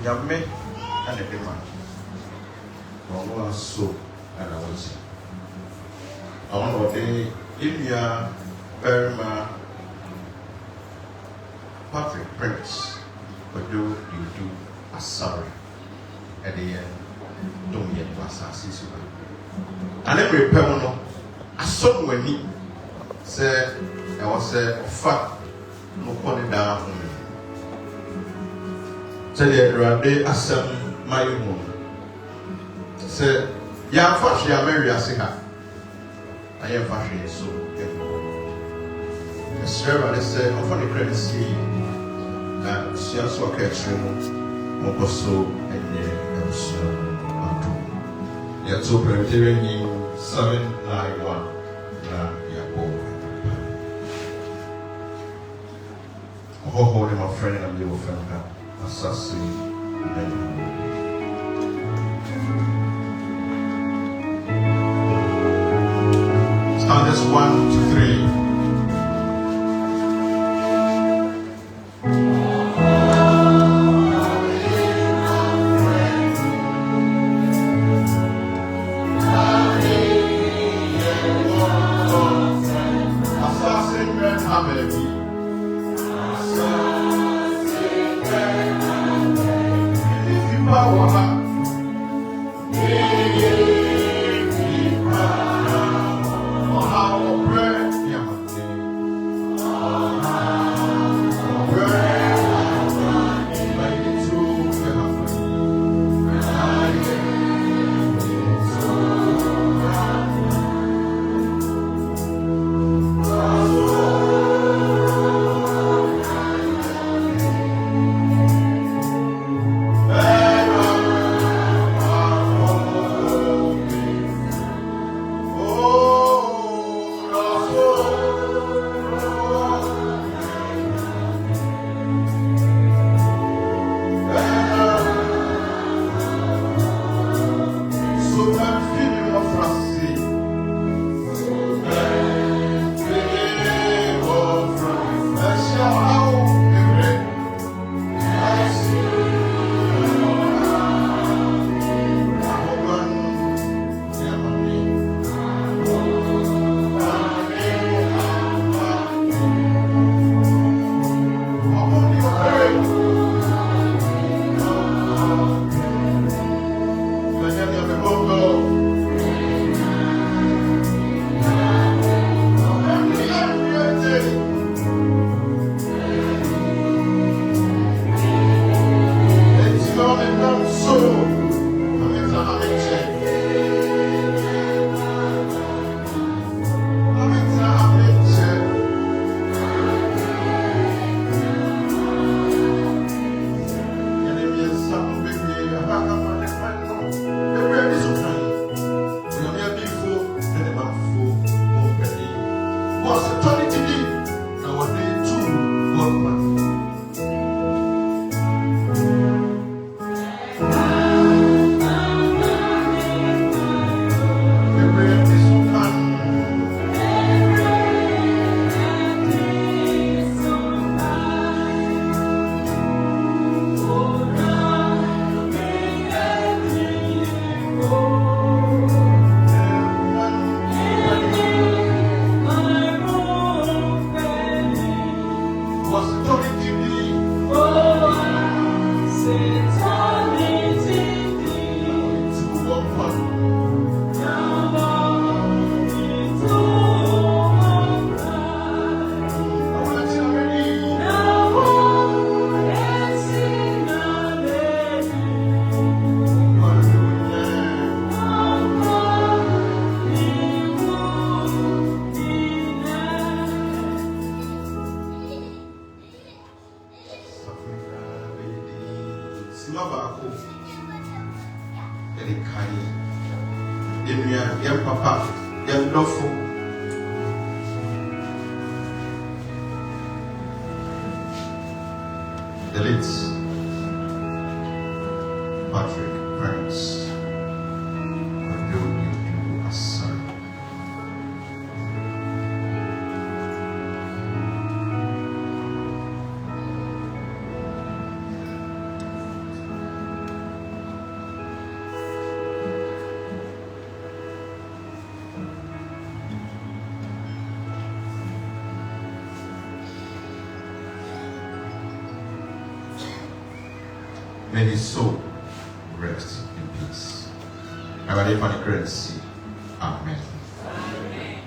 Yamme and every man. One so and I will say. I want to day India, Burma, Patrick Prince, but do you do a sorry at the end? Don't yet pass us. And every permanent, I saw when he said, I was a fat, no pony down. Tell you, Rabbi Assam, my home. Say, ya fashion, ya marry a singer. I am fashion, so the server said, I'm from the credit see, and she also catch you, Mokoso, and the Yet so Presbyterian in 791. Oh, holy my friend, and your friend. Assassin. Start this 1 to 3. Assassin Red Hammer. baako yɛde kae yɛnua yɛn papa yɛn dɔfo the late Patrick Prince Asare. May his soul rest in peace. I will find a grace. Amen. Amen.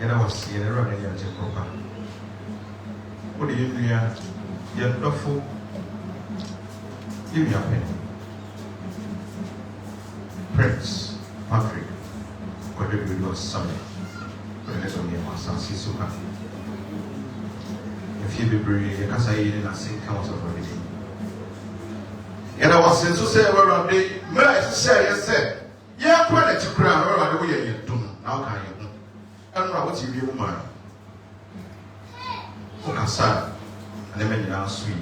And I was seeing a running young Jacob. What do you do? You're doubtful. Give me a pen. Prince Patrick, what do you do? Sunday. But let me ask you. If you be brave, as I in a sing council of everything. And I was in to say, where are they? May I say, yes, sir. Yeah, credit to crown, where are the way you do? Now can you? I don't know what you do, man. Okasa, and the men now sweet.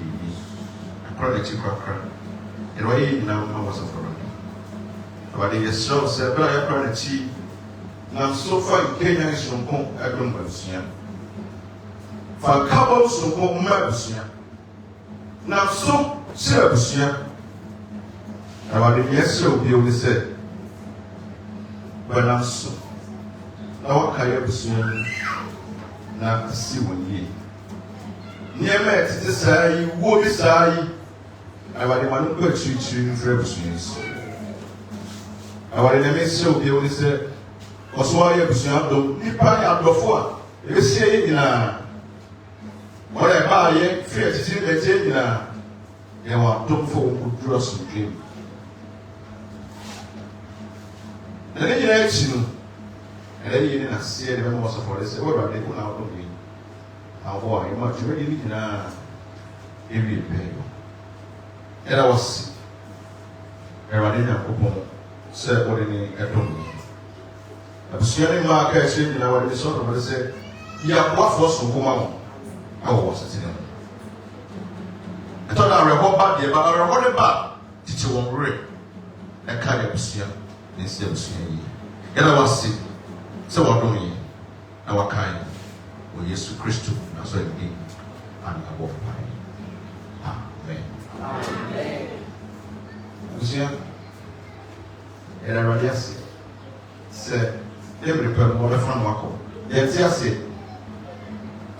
I credit to crown. And why you now was a foreign. But it is so, sir, but I credit to. Now, so far, you can't show home. I don't know. For couples who go mad, now so serious. Now, I didn't so be only said, but I'm so. Now, I have seen now see one year. Near me, to say, you will be sorry. I want to go to you for episodes. I want to make so be only said, or so I have seen out of the party out before. You say, you know. What I buy, fear to see the change now. You are don't fall good dress and dream. And then you know, and then you didn't see the members of what they say, what are they going out of me? How boy, you much really need now. Every pay. And I was everybody in a couple said what in a room. I was hearing Mark saying, you know, what they sort of said, yeah, what was from home? I was sitting there. I thought I record back there, but I recorded back. Teacher won't read. I can't help you. Instead of seeing you. And I was sick. So what do you? Our kind. We used to Christ. That's what it did. And I walk by. Amen. Amen. You see? And I already said, every person will be from Wako. Yes, I said.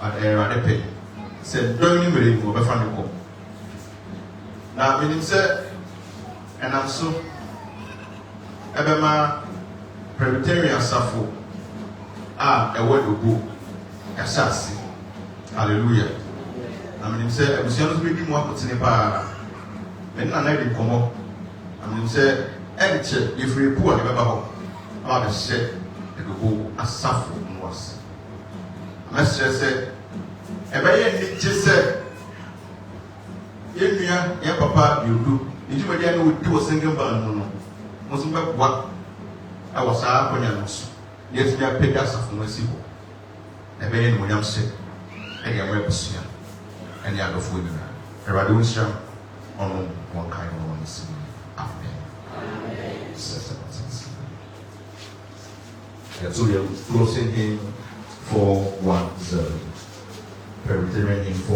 And I pay. Said, don't you believe over Franco? Now, meaning said, and I'm so Ebema Presbyterian Safo. A word of book. Assassin. Hallelujah. I mean, said, I was just reading one put in a bar. And I didn't come up. I mean, said, and if we poor, never about said, it will go as Safo was. Master said, "If I ain't just said, your papa, you do. Did you would do a single band? Wasn't that what I was up when I was? Yes, we are paid us from Wessibo. A man when I'm sick, and your reps here, and the other food. A radiotion on one kind of one is Amen. So we are closing in 4-1-0. Presbyterian in 4.